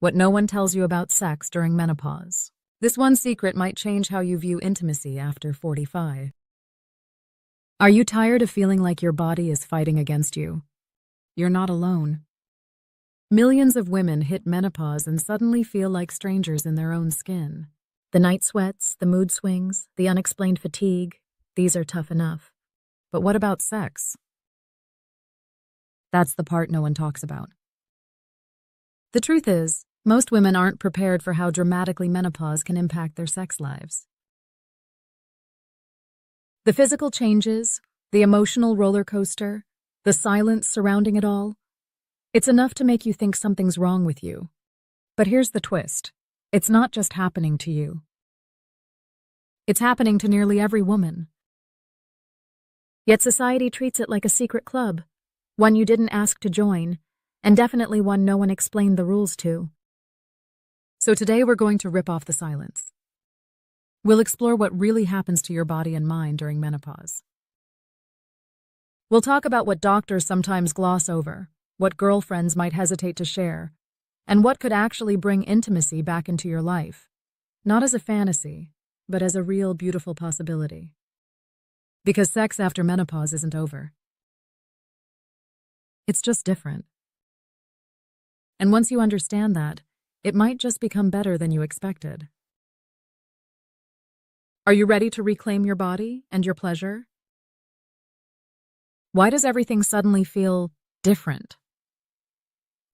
What no one tells you about sex during menopause. This one secret might change how you view intimacy after 45. Are you tired of feeling like your body is fighting against you? You're not alone. Millions of women hit menopause and suddenly feel like strangers in their own skin. The night sweats, the mood swings, the unexplained fatigue, these are tough enough. But what about sex? That's the part no one talks about. The truth is, most women aren't prepared for how dramatically menopause can impact their sex lives. The physical changes, the emotional roller coaster, the silence surrounding it all, it's enough to make you think something's wrong with you. But here's the twist. It's not just happening to you. It's happening to nearly every woman. Yet society treats it like a secret club, one you didn't ask to join, and definitely one no one explained the rules to. So today we're going to rip off the silence. We'll explore what really happens to your body and mind during menopause. We'll talk about what doctors sometimes gloss over, what girlfriends might hesitate to share, and what could actually bring intimacy back into your life, not as a fantasy, but as a real, beautiful possibility. Because sex after menopause isn't over. It's just different. And once you understand that, it might just become better than you expected. Are you ready to reclaim your body and your pleasure? Why does everything suddenly feel different?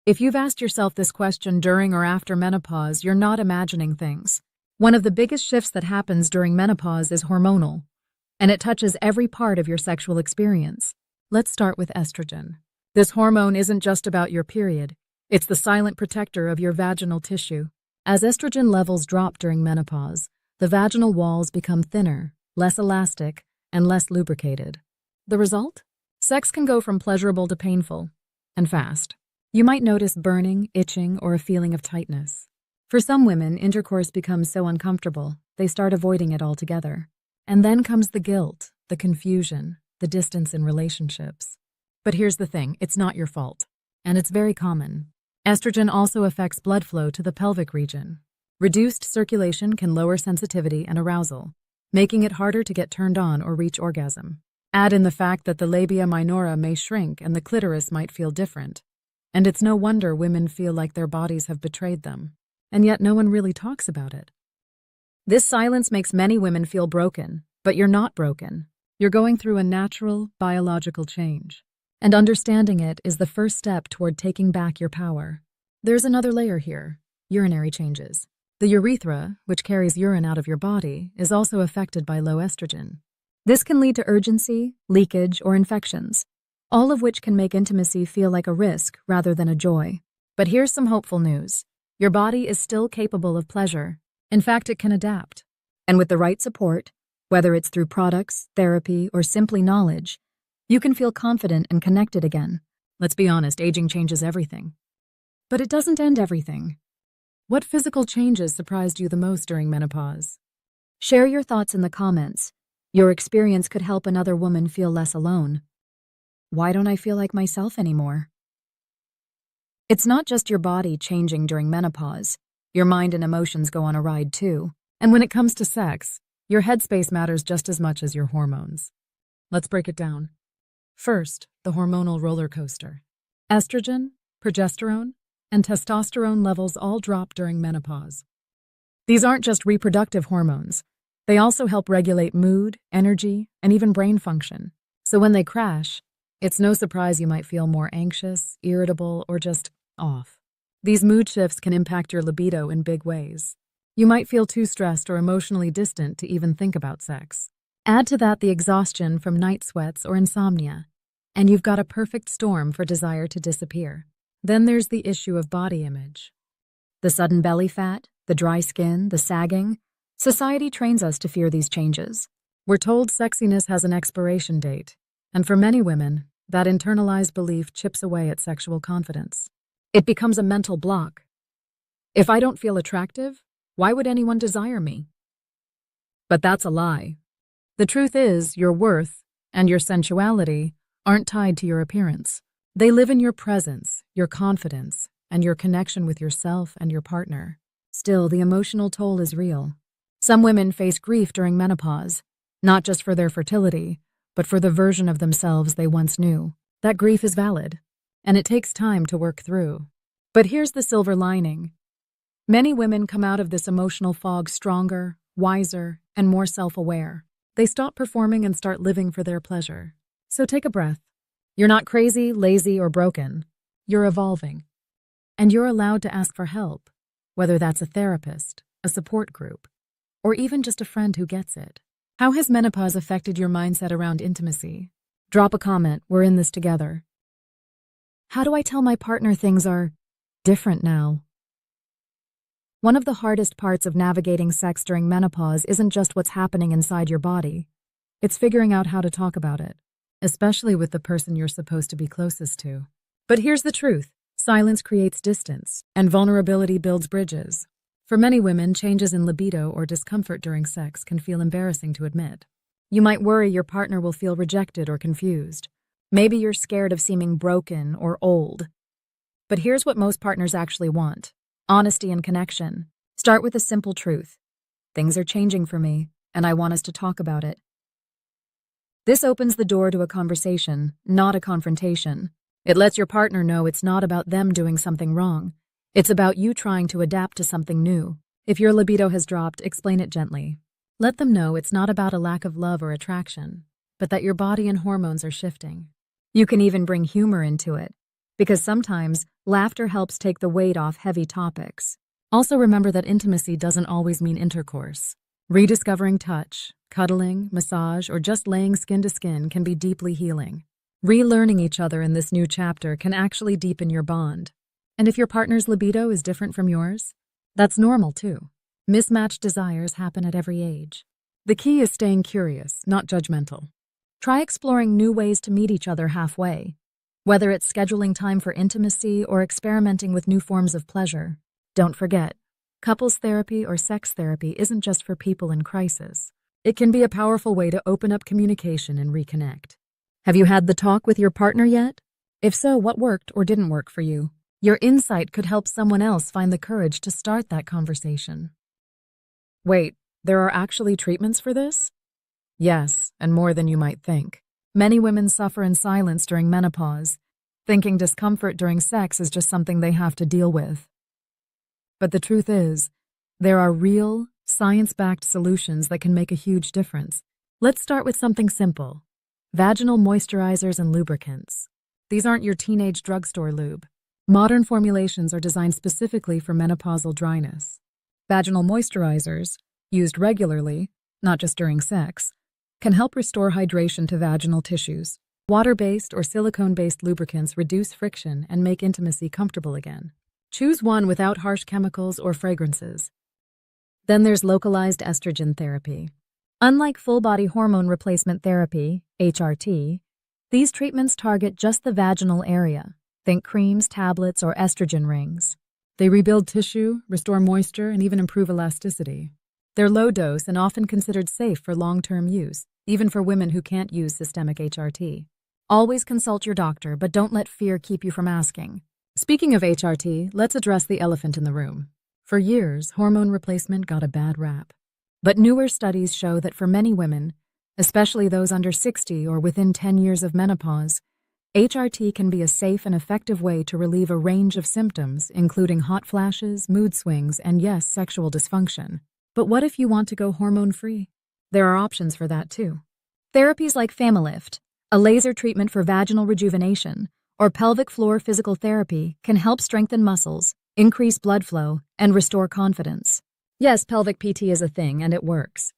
If you've asked yourself this question during or after menopause, you're not imagining things. One of the biggest shifts that happens during menopause is hormonal, and it touches every part of your sexual experience. Let's start with estrogen. This hormone isn't just about your period. It's the silent protector of your vaginal tissue. As estrogen levels drop during menopause, the vaginal walls become thinner, less elastic, and less lubricated. The result? Sex can go from pleasurable to painful, and fast. You might notice burning, itching, or a feeling of tightness. For some women, intercourse becomes so uncomfortable, they start avoiding it altogether. And then comes the guilt, the confusion, the distance in relationships. But here's the thing, it's not your fault, and it's very common. Estrogen also affects blood flow to the pelvic region. Reduced circulation can lower sensitivity and arousal, making it harder to get turned on or reach orgasm. Add in the fact that the labia minora may shrink and the clitoris might feel different. And it's no wonder women feel like their bodies have betrayed them. And yet no one really talks about it. This silence makes many women feel broken, but you're not broken. You're going through a natural, biological change. And understanding it is the first step toward taking back your power. There's another layer here, urinary changes. The urethra, which carries urine out of your body, is also affected by low estrogen. This can lead to urgency, leakage, or infections, all of which can make intimacy feel like a risk rather than a joy. But here's some hopeful news. Your body is still capable of pleasure. In fact, it can adapt. And with the right support, whether it's through products, therapy, or simply knowledge, you can feel confident and connected again. Let's be honest, aging changes everything. But it doesn't end everything. What physical changes surprised you the most during menopause? Share your thoughts in the comments. Your experience could help another woman feel less alone. Why don't I feel like myself anymore? It's not just your body changing during menopause. Your mind and emotions go on a ride too. And when it comes to sex, your headspace matters just as much as your hormones. Let's break it down. First, the hormonal roller coaster. Estrogen, progesterone, and testosterone levels all drop during menopause. These aren't just reproductive hormones. They also help regulate mood, energy, and even brain function. So when they crash, it's no surprise you might feel more anxious, irritable, or just off. These mood shifts can impact your libido in big ways. You might feel too stressed or emotionally distant to even think about sex. Add to that the exhaustion from night sweats or insomnia, and you've got a perfect storm for desire to disappear. Then there's the issue of body image. The sudden belly fat, the dry skin, the sagging. Society trains us to fear these changes. We're told sexiness has an expiration date, and for many women, that internalized belief chips away at sexual confidence. It becomes a mental block. If I don't feel attractive, why would anyone desire me? But that's a lie. The truth is, your worth and your sensuality aren't tied to your appearance. They live in your presence, your confidence, and your connection with yourself and your partner. Still, the emotional toll is real. Some women face grief during menopause, not just for their fertility, but for the version of themselves they once knew. That grief is valid, and it takes time to work through. But here's the silver lining. Many women come out of this emotional fog stronger, wiser, and more self-aware. They stop performing and start living for their pleasure. So take a breath. You're not crazy, lazy, or broken. You're evolving. And you're allowed to ask for help, whether that's a therapist, a support group, or even just a friend who gets it. How has menopause affected your mindset around intimacy? Drop a comment. We're in this together. How do I tell my partner things are different now? One of the hardest parts of navigating sex during menopause isn't just what's happening inside your body. It's figuring out how to talk about it, especially with the person you're supposed to be closest to. But here's the truth. Silence creates distance, and vulnerability builds bridges. For many women, changes in libido or discomfort during sex can feel embarrassing to admit. You might worry your partner will feel rejected or confused. Maybe you're scared of seeming broken or old. But here's what most partners actually want: honesty and connection. Start with a simple truth. Things are changing for me, and I want us to talk about it. This opens the door to a conversation, not a confrontation. It lets your partner know it's not about them doing something wrong. It's about you trying to adapt to something new. If your libido has dropped, explain it gently. Let them know it's not about a lack of love or attraction, but that your body and hormones are shifting. You can even bring humor into it, because sometimes laughter helps take the weight off heavy topics. Also remember that intimacy doesn't always mean intercourse. Rediscovering touch, cuddling, massage, or just laying skin to skin can be deeply healing. Relearning each other in this new chapter can actually deepen your bond. And if your partner's libido is different from yours, that's normal too. Mismatched desires happen at every age. The key is staying curious, not judgmental. Try exploring new ways to meet each other halfway, whether it's scheduling time for intimacy or experimenting with new forms of pleasure. Don't forget, couples therapy or sex therapy isn't just for people in crisis. It can be a powerful way to open up communication and reconnect. Have you had the talk with your partner yet? If so, what worked or didn't work for you? Your insight could help someone else find the courage to start that conversation. Wait, there are actually treatments for this? Yes, and more than you might think. Many women suffer in silence during menopause, thinking discomfort during sex is just something they have to deal with. But the truth is, there are real, science-backed solutions that can make a huge difference. Let's start with something simple: vaginal moisturizers and lubricants. These aren't your teenage drugstore lube. Modern formulations are designed specifically for menopausal dryness. Vaginal moisturizers, used regularly, not just during sex, can help restore hydration to vaginal tissues. Water-based or silicone-based lubricants reduce friction and make intimacy comfortable again. Choose one without harsh chemicals or fragrances. Then there's localized estrogen therapy. Unlike full-body hormone replacement therapy, HRT, these treatments target just the vaginal area. Think creams, tablets, or estrogen rings. They rebuild tissue, restore moisture, and even improve elasticity. They're low dose and often considered safe for long-term use, even for women who can't use systemic HRT. Always consult your doctor, but don't let fear keep you from asking. Speaking of HRT, let's address the elephant in the room. For years, hormone replacement got a bad rap. But newer studies show that for many women, especially those under 60 or within 10 years of menopause, HRT can be a safe and effective way to relieve a range of symptoms, including hot flashes, mood swings, and yes, sexual dysfunction. But what if you want to go hormone-free? There are options for that too. Therapies like Familift, a laser treatment for vaginal rejuvenation, or pelvic floor physical therapy can help strengthen muscles, increase blood flow, and restore confidence. Yes, pelvic PT is a thing, and it works.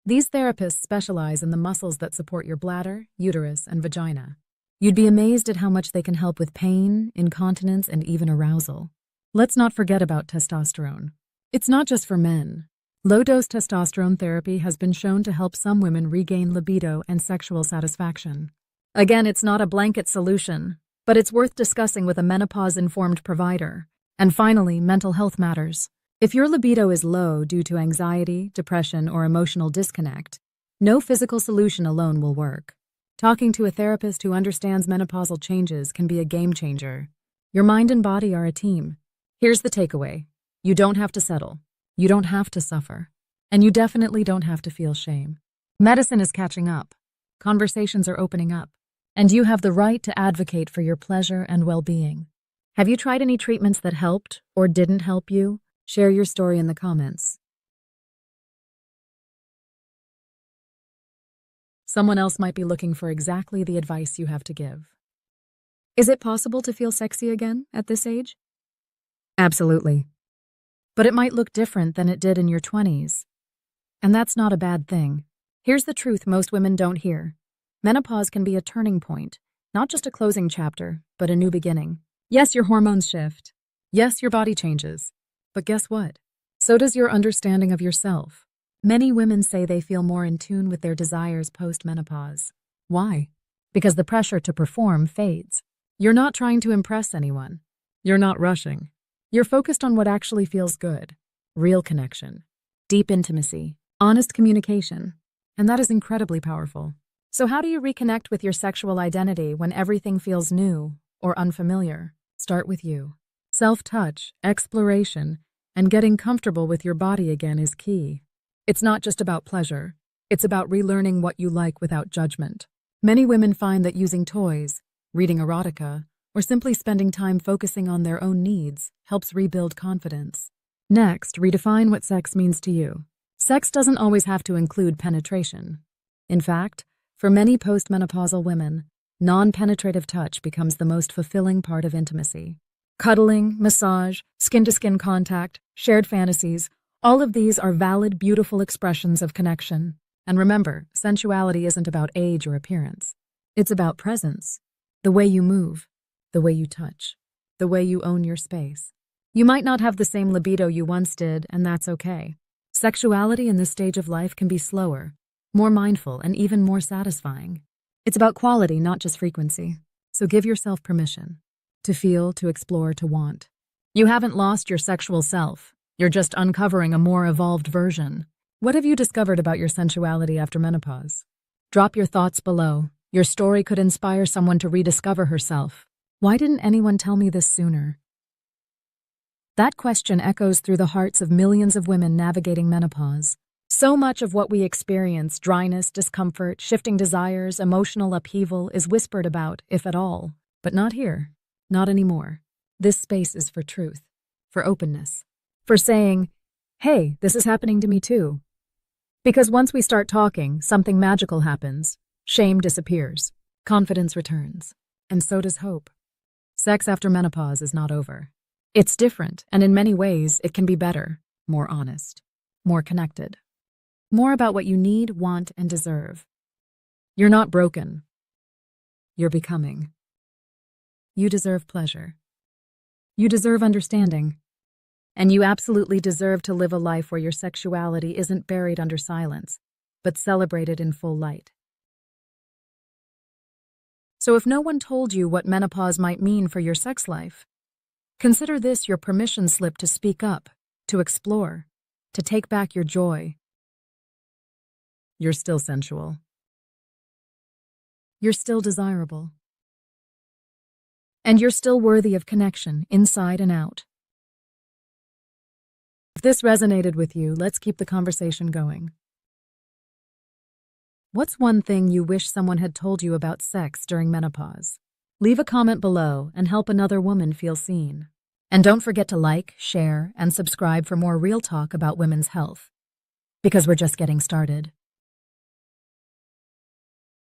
These therapists specialize in the muscles that support your bladder, uterus, and vagina. You'd be amazed at how much they can help with pain, incontinence, and even arousal. Let's not forget about testosterone. It's not just for men. Low-dose testosterone therapy has been shown to help some women regain libido and sexual satisfaction. Again, it's not a blanket solution, but it's worth discussing with a menopause-informed provider. And finally, mental health matters. If your libido is low due to anxiety, depression, or emotional disconnect, no physical solution alone will work. Talking to a therapist who understands menopausal changes can be a game changer. Your mind and body are a team. Here's the takeaway. You don't have to settle. You don't have to suffer. And you definitely don't have to feel shame. Medicine is catching up. Conversations are opening up. And you have the right to advocate for your pleasure and well-being. Have you tried any treatments that helped or didn't help you? Share your story in the comments. Someone else might be looking for exactly the advice you have to give. Is it possible to feel sexy again at this age? Absolutely. But it might look different than it did in your 20s. And that's not a bad thing. Here's the truth most women don't hear. Menopause can be a turning point, not just a closing chapter, but a new beginning. Yes, your hormones shift. Yes, your body changes. But guess what? So does your understanding of yourself. Many women say they feel more in tune with their desires post-menopause. Why? Because the pressure to perform fades. You're not trying to impress anyone. You're not rushing. You're focused on what actually feels good. Real connection, deep intimacy, honest communication. And that is incredibly powerful. So how do you reconnect with your sexual identity when everything feels new or unfamiliar? Start with you. Self-touch, exploration, and getting comfortable with your body again is key. It's not just about pleasure. It's about relearning what you like without judgment. Many women find that using toys, reading erotica, or simply spending time focusing on their own needs helps rebuild confidence. Next, redefine what sex means to you. Sex doesn't always have to include penetration. In fact, for many postmenopausal women, non-penetrative touch becomes the most fulfilling part of intimacy. Cuddling, massage, skin-to-skin contact, shared fantasies, all of these are valid, beautiful expressions of connection. And remember, sensuality isn't about age or appearance. It's about presence. The way you move, the way you touch, the way you own your space. You might not have the same libido you once did, and that's okay. Sexuality in this stage of life can be slower, more mindful, and even more satisfying. It's about quality, not just frequency. So give yourself permission to feel, to explore, to want. You haven't lost your sexual self. You're just uncovering a more evolved version. What have you discovered about your sensuality after menopause? Drop your thoughts below. Your story could inspire someone to rediscover herself. Why didn't anyone tell me this sooner? That question echoes through the hearts of millions of women navigating menopause. So much of what we experience, dryness, discomfort, shifting desires, emotional upheaval, is whispered about, if at all. But not here. Not anymore. This space is for truth, for openness, for saying, hey, this is happening to me too. Because once we start talking, something magical happens. Shame disappears. Confidence returns. And so does hope. Sex after menopause is not over. It's different, and in many ways, it can be better, more honest, more connected. More about what you need, want, and deserve. You're not broken. You're becoming. You deserve pleasure. You deserve understanding. And you absolutely deserve to live a life where your sexuality isn't buried under silence, but celebrated in full light. So if no one told you what menopause might mean for your sex life, consider this your permission slip to speak up, to explore, to take back your joy. You're still sensual. You're still desirable. And you're still worthy of connection, inside and out. If this resonated with you, let's keep the conversation going. What's one thing you wish someone had told you about sex during menopause? Leave a comment below and help another woman feel seen. And don't forget to like, share, and subscribe for more real talk about women's health. Because we're just getting started.